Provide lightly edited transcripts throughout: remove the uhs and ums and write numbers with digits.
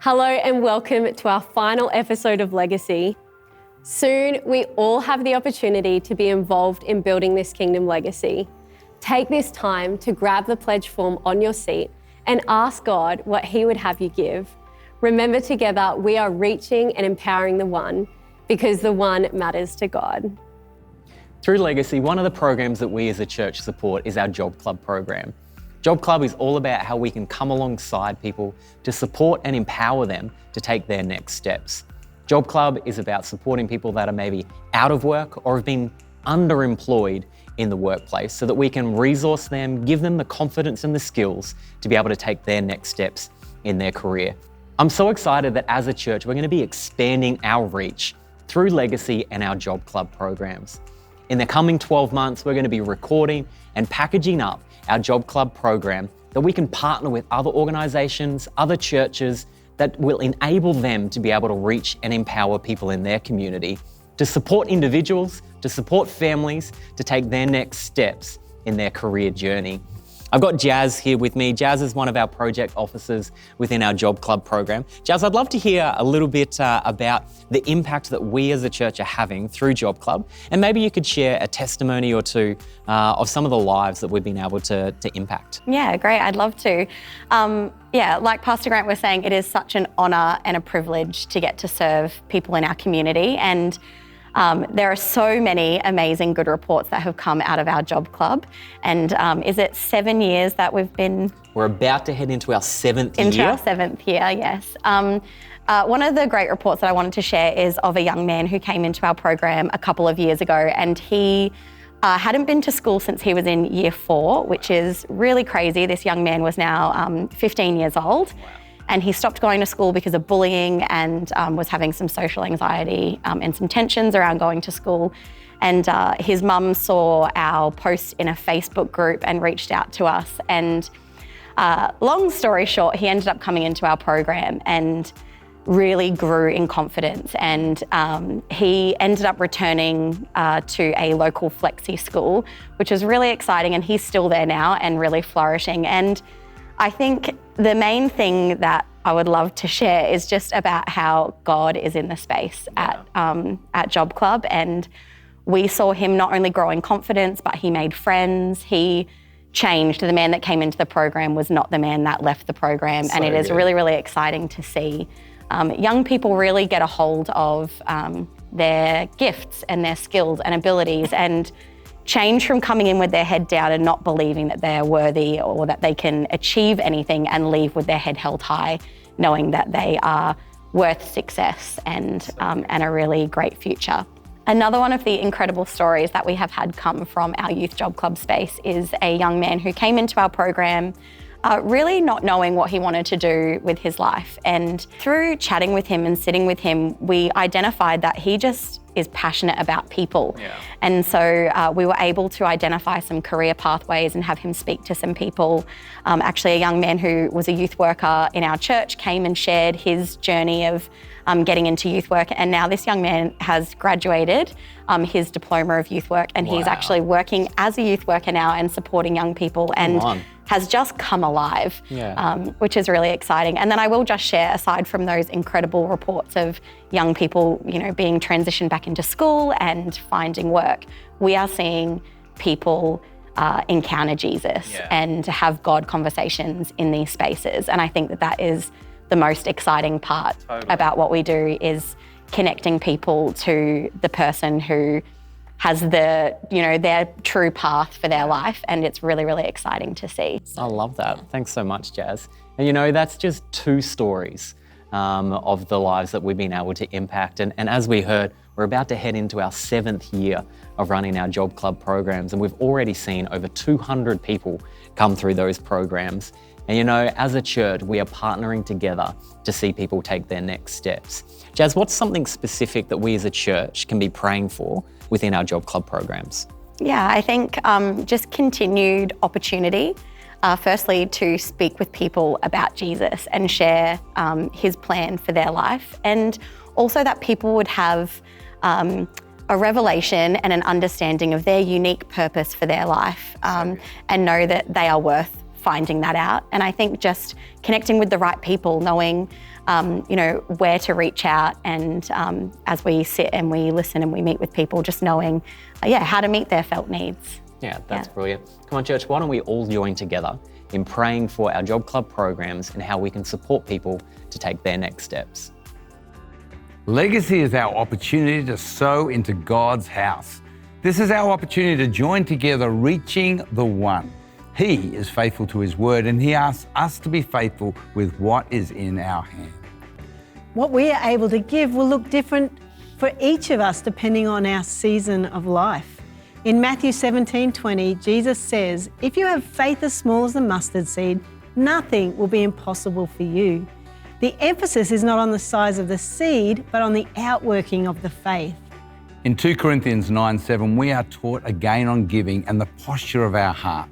Hello and welcome to our final episode of Legacy. Soon, we all have the opportunity to be involved in building this kingdom legacy. Take this time to grab the pledge form on your seat and ask God what He would have you give. Remember, together, we are reaching and empowering the one because the one matters to God. Through Legacy, one of the programs that we as a church support is our Job Club program. Job Club is all about how we can come alongside people to support and empower them to take their next steps. Job Club is about supporting people that are maybe out of work or have been underemployed in the workplace so that we can resource them, give them the confidence and the skills to be able to take their next steps in their career. I'm so excited that as a church, we're going to be expanding our reach through Legacy and our Job Club programs. In the coming 12 months, we're going to be recording and packaging up our Job Club program that we can partner with other organizations, other churches that will enable them to be able to reach and empower people in their community, to support individuals, to support families, to take their next steps in their career journey. I've got Jazz here with me. Jazz is one of our project officers within our Job Club program. Jazz, I'd love to hear a little bit about the impact that we as a church are having through Job Club, and maybe you could share a testimony or two of some of the lives that we've been able to impact. Yeah, great. I'd love to. Like Pastor Grant was saying, it is such an honour and a privilege to get to serve people in our community, and there are so many amazing good reports that have come out of our Job Club. And is it 7 years that we've been? We're about to head into our seventh year. Into our seventh year, yes. One of the great reports that I wanted to share is of a young man who came into our program a couple of years ago, and he hadn't been to school since he was in year 4, which is really crazy. This young man was now 15 years old. Wow. And he stopped going to school because of bullying and was having some social anxiety and some tensions around going to school. And his mum saw our post in a Facebook group and reached out to us. And long story short, he ended up coming into our program and really grew in confidence. And he ended up returning to a local flexi school, which is really exciting. And he's still there now and really flourishing. And I think the main thing that I would love to share is just about how God is in the space at Job Club. And we saw him not only grow in confidence, but he made friends. He changed. The man that came into the program was not the man that left the program. So and it is really, really exciting to see young people really get a hold of their gifts and their skills and abilities and change from coming in with their head down and not believing that they're worthy or that they can achieve anything and leave with their head held high, knowing that they are worth success and a really great future. Another one of the incredible stories that we have had come from our Youth Job Club space is a young man who came into our program really not knowing what he wanted to do with his life. And through chatting with him and sitting with him, we identified that he just is passionate about people. Yeah. And so we were able to identify some career pathways and have him speak to some people. Actually, a young man who was a youth worker in our church came and shared his journey of getting into youth work. And now this young man has graduated his diploma of youth work, and he's actually working as a youth worker now and supporting young people and has just come alive, which is really exciting. And then I will just share, aside from those incredible reports of young people, being transitioned back into school and finding work, we are seeing people encounter Jesus and have God conversations in these spaces. And I think that is the most exciting part about what we do, is connecting people to the person who has their true path for their life, and it's really, really exciting to see. I love that. Thanks so much, Jazz. And that's just 2 stories of the lives that we've been able to impact. And as we heard, we're about to head into our 7th year of running our Job Club programs, and we've already seen over 200 people come through those programs. And as a church, we are partnering together to see people take their next steps. Jazz, what's something specific that we as a church can be praying for within our Job Club programs? Yeah, I think just continued opportunity, firstly to speak with people about Jesus and share his plan for their life, and also that people would have a revelation and an understanding of their unique purpose for their life, and know that they are worth finding that out. And I think just connecting with the right people, knowing, where to reach out, and as we sit and we listen and we meet with people, just knowing, how to meet their felt needs. Yeah, that's brilliant. Come on, church, why don't we all join together in praying for our Job Club programs and how we can support people to take their next steps. Legacy is our opportunity to sow into God's house. This is our opportunity to join together, reaching the one. He is faithful to his word, and he asks us to be faithful with what is in our hand. What we are able to give will look different for each of us depending on our season of life. In Matthew 17:20, Jesus says, "If you have faith as small as a mustard seed, nothing will be impossible for you." The emphasis is not on the size of the seed, but on the outworking of the faith. In 2 Corinthians 9:7, we are taught again on giving and the posture of our heart.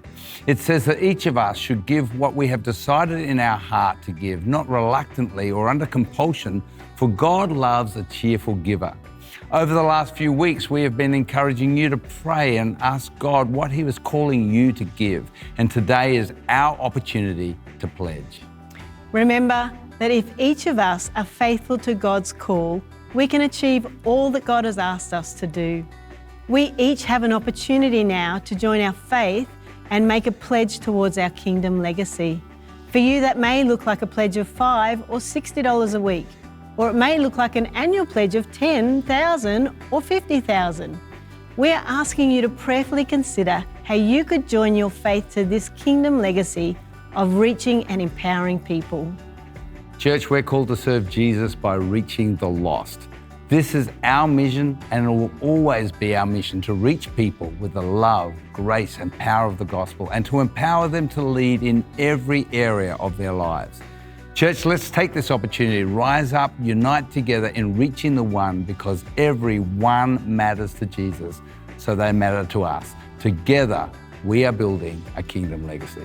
It says that each of us should give what we have decided in our heart to give, not reluctantly or under compulsion, for God loves a cheerful giver. Over the last few weeks, we have been encouraging you to pray and ask God what he was calling you to give. And today is our opportunity to pledge. Remember that if each of us are faithful to God's call, we can achieve all that God has asked us to do. We each have an opportunity now to join our faith and make a pledge towards our kingdom legacy. For you, that may look like a pledge of $5 or $60 a week, or it may look like an annual pledge of $10,000 or $50,000. We are asking you to prayerfully consider how you could join your faith to this kingdom legacy of reaching and empowering people. Church, we're called to serve Jesus by reaching the lost. This is our mission, and it will always be our mission to reach people with the love, grace, and power of the gospel, and to empower them to lead in every area of their lives. Church, let's take this opportunity, rise up, unite together in reaching the one, because every one matters to Jesus, so they matter to us. Together, we are building a kingdom legacy.